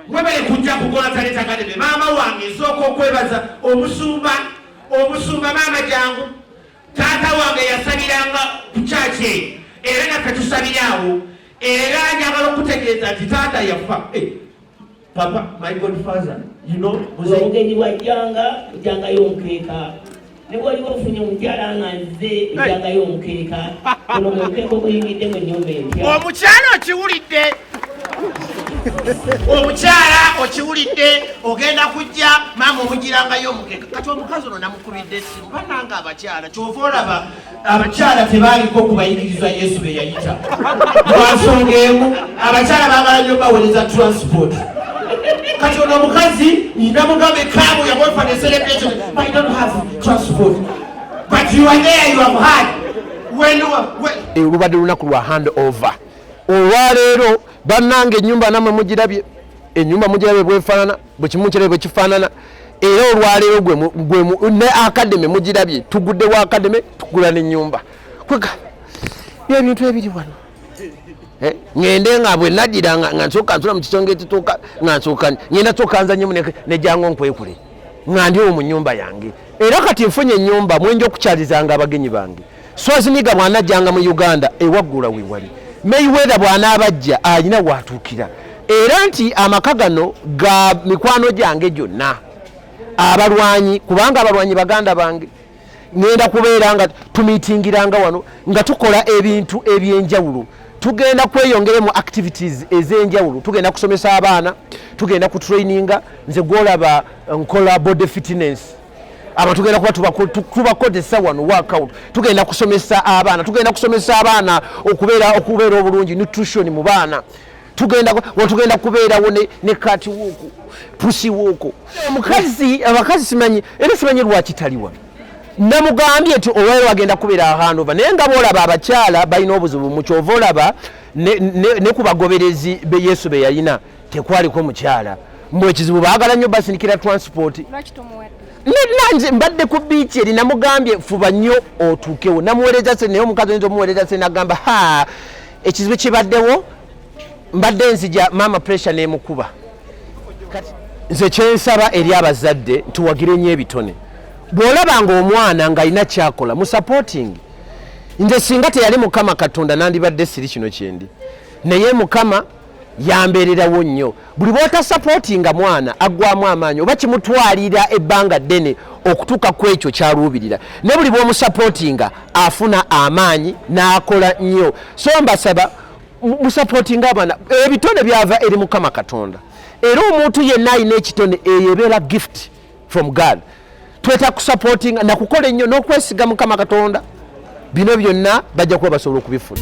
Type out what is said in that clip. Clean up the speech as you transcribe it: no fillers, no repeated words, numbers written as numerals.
Mwebale kujja kukola Talent Academy. Maama wange nsooka okwebaza omusumba maama jangu. Taata wange yasabiranga ku kyaki era nga katusabirawo era njagala okutegeeza nti taata yafa. Papa, my godfather, you know, muzengeji wajjanga y'omukeeka. Ne bw'oliba ofunye omukyala nga nze ejjanga y'omukeeka. Ono mukeeka oguyingidde mu nnyumba empya. Omukyala okiwulidde? Omukyala okiwulidde ogenda kujja maama omugiranga y'omukeeka. Kati omukazi ono namukubidde essimu. Bannanga abakyala kyova olaba abakyala tebaaliko kubayigiriza Yesu be yayita. Lwansonga emu abakyala baagala nnyo baweereza transport. Kati ono omukazi namugambe kaamu ya boyfriend and celebration. I don't have transport. But you are there, you have had. Olubadde lunaku lwa hand over. Olwaleero bannange ennyumba namwe mugirabye. Ennyumba mugirabye bwefaanana, bwe kimu kirabye bwe kifaanana. Era olwaleero gwe ne academy mugirabye. Tugudde wa academy tugula n'ennyumba. Kwega ebintu ebiri wano. Ngende nga bwe naddira nga nsooka nsula mu kisonge ekituuka nga nsooka ngenda nsooka nzanyemu ne jangu nkwekule nga ndi mu nnyumba yange. Era kati nfunye ennyumba mwenja okukyalizanga abagenyi bange. Swaziniga bw'anajjanga mu Uganda ewaggula we wali. Mayweather bw'anaabajja alina watuukira. Era nti amaka gano ga mikwano gyange gyonna abalwanyi, kubanga abalwanyi baganda bange. Ngenda kubeera nga tumiitingiranga wano nga tukola ebintu eby'enjawulo. Tugenda kweyongeremu activities ez'enjawulo. Tugenda kusomesa abaana, tugenda ku traininga, nze gwolaba nkola body fitness. Tugenda kuba tubakozesa wano workout. Tugenda kusomesa abaana okubeera obulungi nutrition mu baana. Tugenda kubeerawo ne cat walk, pussy walk. Abakazi simanyi lwaki tali wano. Namugambye nti olwaleero agenda kubeera handover. Naye nga boolaba abakyala balina obuzibu mu kyova olaba ne ku bagoberezi be Yesu be yalina tekwaliko mukyala. Mbwe ekizibu baagala nnyo basindikira transport. Nanje mbadde ku biici eri namugambye fuba nnyo otuukewo. Namuweereza se naye omukazi oyinza omuweereza se n'agamba ekizibu kibaddewo mbadde nzija maama pressure n'emukuba. Nze kyensaba eri abazadde tuwagire nnyo ebitone. Bw'olabanga omwana ng'alina kyakola mu supporting. Nze singa teyali Mukama Katonda nandibadde siri kino kyendi. Naye Mukama yambeererawo nnyo. Buli bw'ota supportinga mwana aggwamu amaanyi oba kimutwalira ebbanga ddene okutuuka ku ekyo kyaluubirira. Ne buli bw'omusupportinga afuna amaanyi n'akola nnyo. So mbasaba musupportinga abaana. Ebitone byava eri Mukama Katonda. Era omuntu yenna alina ekitone eyebeera gift from God. Tweta kusupporting na kukola nnyo n'okwesiga Mukama Katonda. Bino byonna bajja kuba basobola okubifuna.